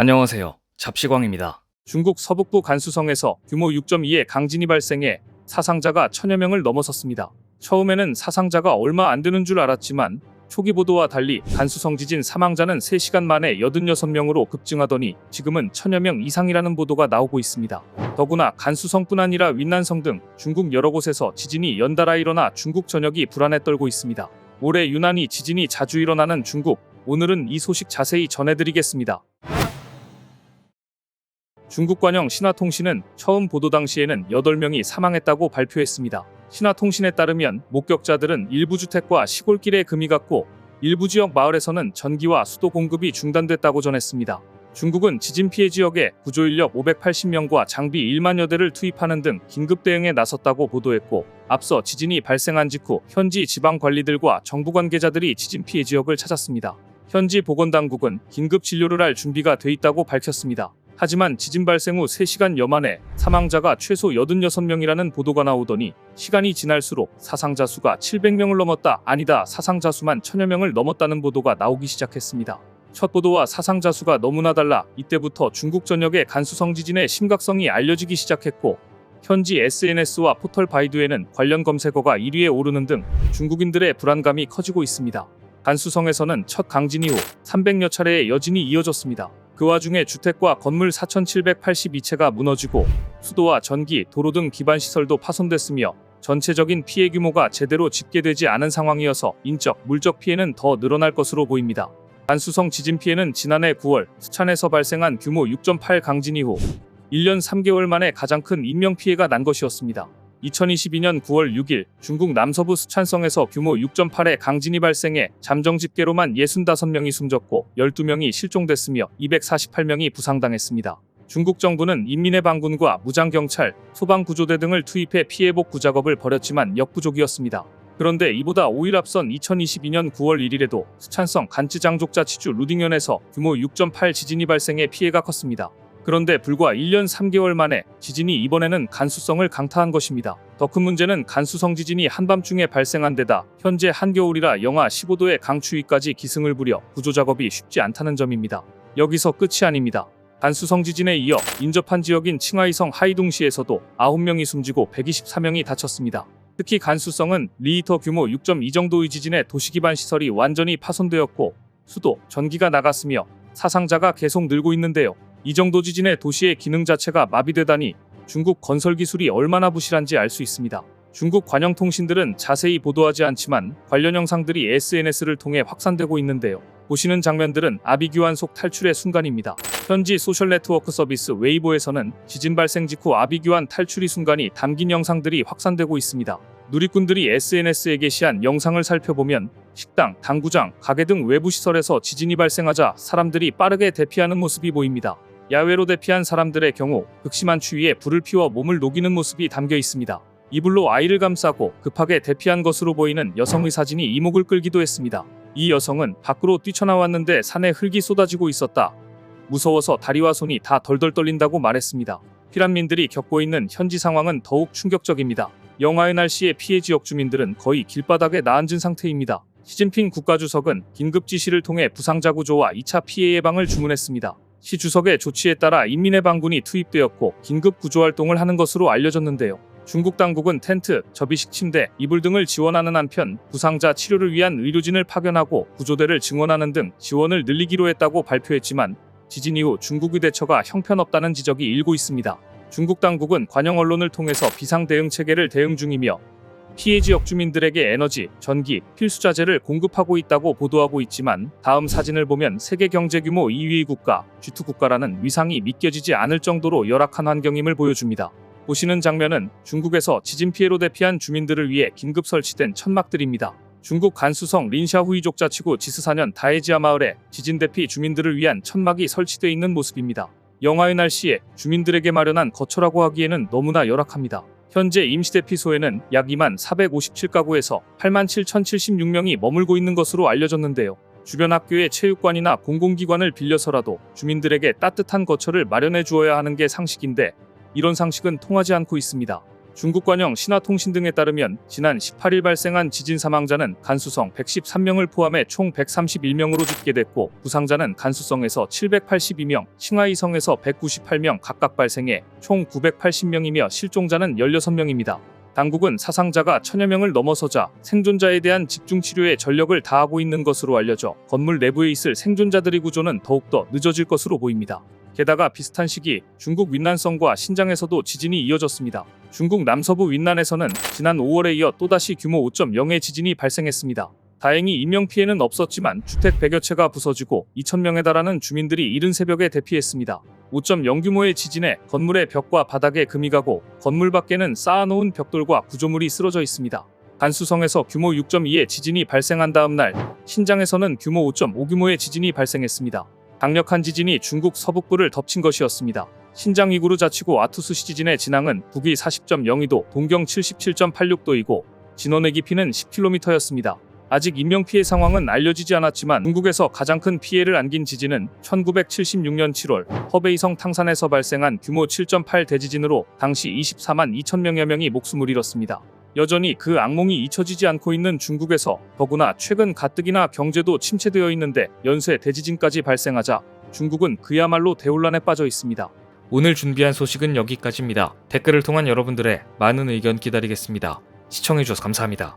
안녕하세요. 잡시광입니다. 중국 서북부 간수성에서 규모 6.2의 강진이 발생해 사상자가 1000여 명을 넘어섰습니다. 처음에는 사상자가 얼마 안 되는 줄 알았지만 초기 보도와 달리 간수성 지진 사망자는 3시간 만에 86명으로 급증하더니 지금은 1000여 명 이상이라는 보도가 나오고 있습니다. 더구나 간수성뿐 아니라 윈난성 등 중국 여러 곳에서 지진이 연달아 일어나 중국 전역이 불안에 떨고 있습니다. 올해 유난히 지진이 자주 일어나는 중국, 오늘은 이 소식 자세히 전해드리겠습니다. 중국 관영 신화통신은 처음 보도 당시에는 8명이 사망했다고 발표했습니다. 신화통신에 따르면 목격자들은 일부 주택과 시골길에 금이 갔고 일부 지역 마을에서는 전기와 수도 공급이 중단됐다고 전했습니다. 중국은 지진 피해 지역에 구조인력 580명과 장비 1만여 대를 투입하는 등 긴급 대응에 나섰다고 보도했고, 앞서 지진이 발생한 직후 현지 지방 관리들과 정부 관계자들이 지진 피해 지역을 찾았습니다. 현지 보건당국은 긴급 진료를 할 준비가 돼 있다고 밝혔습니다. 하지만 지진 발생 후 3시간여 만에 사망자가 최소 86명이라는 보도가 나오더니 시간이 지날수록 사상자 수가 700명을 넘었다, 아니다, 사상자 수만 1000여 명을 넘었다는 보도가 나오기 시작했습니다. 첫 보도와 사상자 수가 너무나 달라 이때부터 중국 전역의 간수성 지진의 심각성이 알려지기 시작했고, 현지 SNS와 포털 바이두에는 관련 검색어가 1위에 오르는 등 중국인들의 불안감이 커지고 있습니다. 간수성에서는 첫 강진 이후 300여 차례의 여진이 이어졌습니다. 그 와중에 주택과 건물 4782채가 무너지고 수도와 전기, 도로 등 기반시설도 파손됐으며 전체적인 피해 규모가 제대로 집계되지 않은 상황이어서 인적, 물적 피해는 더 늘어날 것으로 보입니다. 간수성 지진 피해는 지난해 9월 스촨에서 발생한 규모 6.8 강진 이후 1년 3개월 만에 가장 큰 인명피해가 난 것이었습니다. 2022년 9월 6일 중국 남서부 스촨성에서 규모 6.8의 강진이 발생해 잠정 집계로만 65명이 숨졌고 12명이 실종됐으며 248명이 부상당했습니다. 중국 정부는 인민의 방군과 무장경찰, 소방구조대 등을 투입해 피해 복구 작업을 벌였지만 역부족이었습니다. 그런데 이보다 5일 앞선 2022년 9월 1일에도 스촨성 간쯔장족자치주 루딩현에서 규모 6.8 지진이 발생해 피해가 컸습니다. 그런데 불과 1년 3개월 만에 지진이 이번에는 간수성을 강타한 것입니다. 더 큰 문제는 간수성 지진이 한밤중에 발생한 데다 현재 한겨울이라 영하 15도의 강추위까지 기승을 부려 구조작업이 쉽지 않다는 점입니다. 여기서 끝이 아닙니다. 간수성 지진에 이어 인접한 지역인 칭하이성 하이둥시에서도 9명이 숨지고 124명이 다쳤습니다. 특히 간수성은 리히터 규모 6.2 정도의 지진에 도시기반 시설이 완전히 파손되었고 수도, 전기가 나갔으며 사상자가 계속 늘고 있는데요. 이 정도 지진에 도시의 기능 자체가 마비되다니 중국 건설 기술이 얼마나 부실한지 알 수 있습니다. 중국 관영 통신들은 자세히 보도하지 않지만 관련 영상들이 SNS를 통해 확산되고 있는데요. 보시는 장면들은 아비규환속 탈출의 순간입니다. 현지 소셜 네트워크 서비스 웨이보에서는 지진 발생 직후 아비규환 탈출의 순간이 담긴 영상들이 확산되고 있습니다. 누리꾼들이 SNS에 게시한 영상을 살펴보면 식당, 당구장, 가게 등 외부 시설에서 지진이 발생하자 사람들이 빠르게 대피하는 모습이 보입니다. 야외로 대피한 사람들의 경우 극심한 추위에 불을 피워 몸을 녹이는 모습이 담겨 있습니다. 이불로 아이를 감싸고 급하게 대피한 것으로 보이는 여성의 사진이 이목을 끌기도 했습니다. 이 여성은 밖으로 뛰쳐나왔는데 산에 흙이 쏟아지고 있었다. 무서워서 다리와 손이 다 덜덜 떨린다고 말했습니다. 피난민들이 겪고 있는 현지 상황은 더욱 충격적입니다. 영하의 날씨에 피해 지역 주민들은 거의 길바닥에 나앉은 상태입니다. 시진핑 국가주석은 긴급 지시를 통해 부상자 구조와 2차 피해 예방을 주문했습니다. 시 주석의 조치에 따라 인민의 방군이 투입되었고 긴급 구조활동을 하는 것으로 알려졌는데요. 중국 당국은 텐트, 접이식 침대, 이불 등을 지원하는 한편 부상자 치료를 위한 의료진을 파견하고 구조대를 증원하는 등 지원을 늘리기로 했다고 발표했지만 지진 이후 중국의 대처가 형편없다는 지적이 일고 있습니다. 중국 당국은 관영 언론을 통해서 비상 대응 체계를 대응 중이며 피해 지역 주민들에게 에너지, 전기, 필수자재를 공급하고 있다고 보도하고 있지만 다음 사진을 보면 세계 경제 규모 2위의 국가, G2 국가라는 위상이 믿겨지지 않을 정도로 열악한 환경임을 보여줍니다. 보시는 장면은 중국에서 지진 피해로 대피한 주민들을 위해 긴급 설치된 천막들입니다. 중국 간수성 린샤후이족자치구 지스사년 다해지아 마을에 지진 대피 주민들을 위한 천막이 설치되어 있는 모습입니다. 영하의 날씨에 주민들에게 마련한 거처라고 하기에는 너무나 열악합니다. 현재 임시대피소에는 약 2만 457가구에서 8만 7076명이 머물고 있는 것으로 알려졌는데요. 주변 학교의 체육관이나 공공기관을 빌려서라도 주민들에게 따뜻한 거처를 마련해 주어야 하는 게 상식인데 이런 상식은 통하지 않고 있습니다. 중국 관영 신화통신 등에 따르면 지난 18일 발생한 지진 사망자는 간수성 113명을 포함해 총 131명으로 집계됐고 부상자는 간수성에서 782명, 칭하이성에서 198명 각각 발생해 총 980명이며 실종자는 16명입니다. 당국은 사상자가 1000여 명을 넘어서자 생존자에 대한 집중치료에 전력을 다하고 있는 것으로 알려져 건물 내부에 있을 생존자들의 구조는 더욱더 늦어질 것으로 보입니다. 게다가 비슷한 시기 중국 윈난성과 신장에서도 지진이 이어졌습니다. 중국 남서부 윈난에서는 지난 5월에 이어 또다시 규모 5.0의 지진이 발생했습니다. 다행히 인명피해는 없었지만 주택 100여 채가 부서지고 2000명에 달하는 주민들이 이른 새벽에 대피했습니다. 5.0 규모의 지진에 건물의 벽과 바닥에 금이 가고 건물 밖에는 쌓아놓은 벽돌과 구조물이 쓰러져 있습니다. 간수성에서 규모 6.2의 지진이 발생한 다음 날 신장에서는 규모 5.5 규모의 지진이 발생했습니다. 강력한 지진이 중국 서북부를 덮친 것이었습니다. 신장 위구르 자치구 아투수시 지진의 진앙은 북위 40.02도, 동경 77.86도이고 진원의 깊이는 10km였습니다. 아직 인명피해 상황은 알려지지 않았지만 중국에서 가장 큰 피해를 안긴 지진은 1976년 7월 허베이성 탕산에서 발생한 규모 7.8 대지진으로 당시 24만 2천명여 명이 목숨을 잃었습니다. 여전히 그 악몽이 잊혀지지 않고 있는 중국에서 더구나 최근 가뜩이나 경제도 침체되어 있는데 연쇄 대지진까지 발생하자 중국은 그야말로 대혼란에 빠져 있습니다. 오늘 준비한 소식은 여기까지입니다. 댓글을 통한 여러분들의 많은 의견 기다리겠습니다. 시청해주셔서 감사합니다.